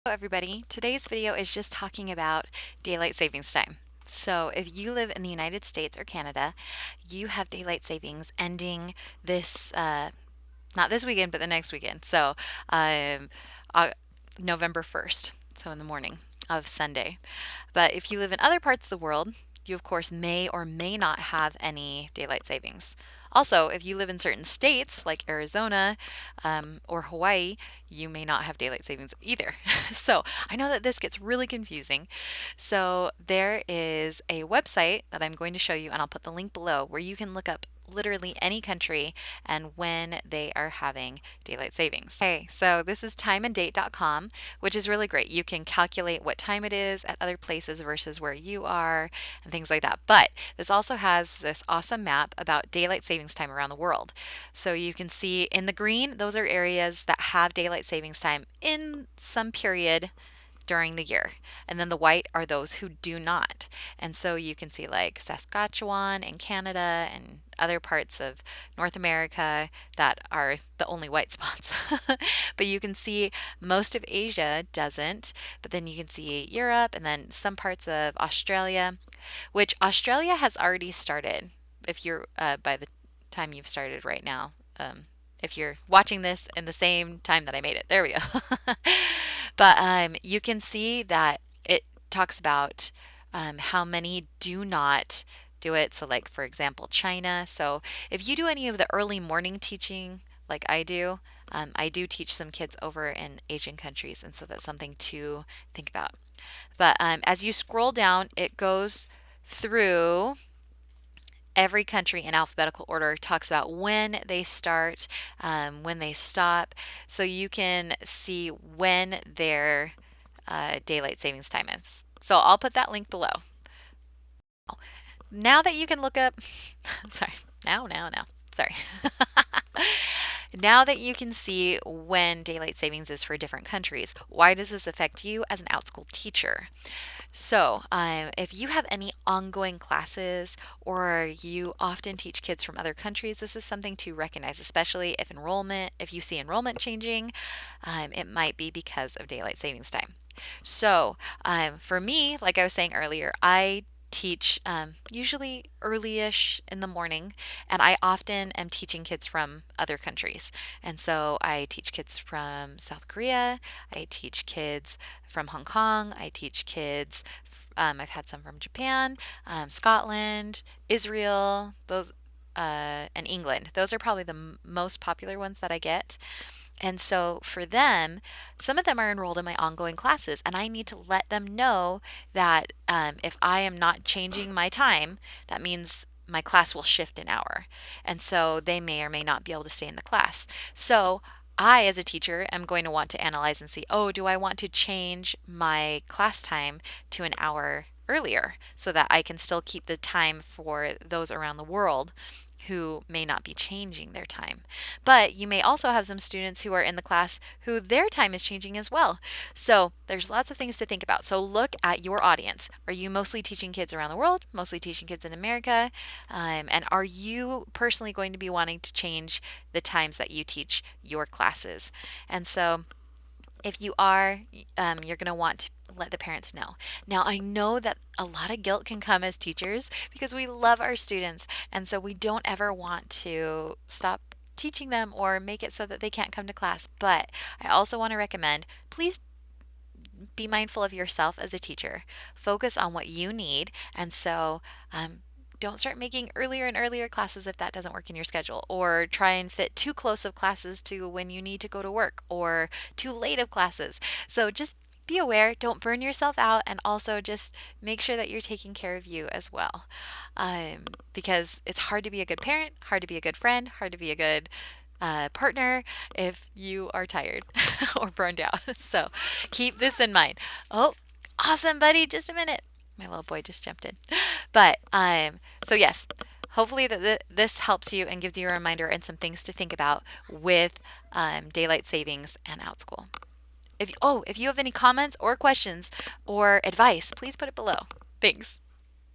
Hello everybody, today's video is just talking about daylight savings time. So if you live in the United States or Canada, you have daylight savings ending this, not this weekend, but the next weekend. So um, uh, November 1st, so in the morning of Sunday. But if you live in other parts of the world, you of course may or may not have any daylight savings. Also, if you live in certain states like Arizona or Hawaii, you may not have daylight savings either. So I know that this gets really confusing. So there is a website that I'm going to show you, and I'll put the link below, where you can look up literally any country and when they are having daylight savings. Okay, so this is timeanddate.com, which is really great. You can calculate what time it is at other places versus where you are and things like that. But this also has this awesome map about daylight savings time around the world. So you can see in the green, those are areas that have daylight savings time in some period during the year. And then the white are those who do not. And so you can see like Saskatchewan and Canada and other parts of North America that are the only white spots. But you can see most of Asia doesn't, but then you can see Europe and then some parts of Australia, which Australia has already started. If you're by the time you've started right now, if you're watching this in the same time that I made it, there we go. But you can see that it talks about how many do not do it. So, like for example, China. So, if you do any of the early morning teaching, like I do teach some kids over in Asian countries, and so that's something to think about. But as you scroll down, it goes through every country in alphabetical order, talks about when they start, when they stop, so you can see when their daylight savings time is. So I'll put that link below. Now that you can look up, sorry, now, sorry. Now that you can see when daylight savings is for different countries, why does this affect you as an Outschool teacher? So, if you have any ongoing classes or you often teach kids from other countries, this is something to recognize, especially if you see enrollment changing, it might be because of daylight savings time. So, for me, like I was saying earlier, I teach usually early-ish in the morning, and I often am teaching kids from other countries. And so I teach kids from South Korea, I teach kids from Hong Kong, I teach kids, I've had some from Japan, Scotland, Israel, and England. Those are probably the most popular ones that I get. And so for them, some of them are enrolled in my ongoing classes, and I need to let them know that if I am not changing my time, that means my class will shift an hour. And so they may or may not be able to stay in the class. So I, as a teacher, am going to want to analyze and see, oh, do I want to change my class time to an hour earlier so that I can still keep the time for those around the world who may not be changing their time. But you may also have some students who are in the class who their time is changing as well. So there's lots of things to think about. So look at your audience. Are you mostly teaching kids around the world, mostly teaching kids in America? And are you personally going to be wanting to change the times that you teach your classes? And so if you are, you're going to want to let the parents know. Now, I know that a lot of guilt can come as teachers because we love our students, and so we don't ever want to stop teaching them or make it so that they can't come to class. But I also want to recommend, please be mindful of yourself as a teacher. Focus on what you need, and so don't start making earlier and earlier classes if that doesn't work in your schedule, or try and fit too close of classes to when you need to go to work, or too late of classes. So just be aware, don't burn yourself out, and also just make sure that you're taking care of you as well. Because it's hard to be a good parent, hard to be a good friend, hard to be a good partner if you are tired or burned out. So keep this in mind. Oh, awesome, buddy. Just a minute. My little boy just jumped in. But so yes, hopefully that this helps you and gives you a reminder and some things to think about with daylight savings and Outschool. If you have any comments or questions or advice, please put it below. Thanks.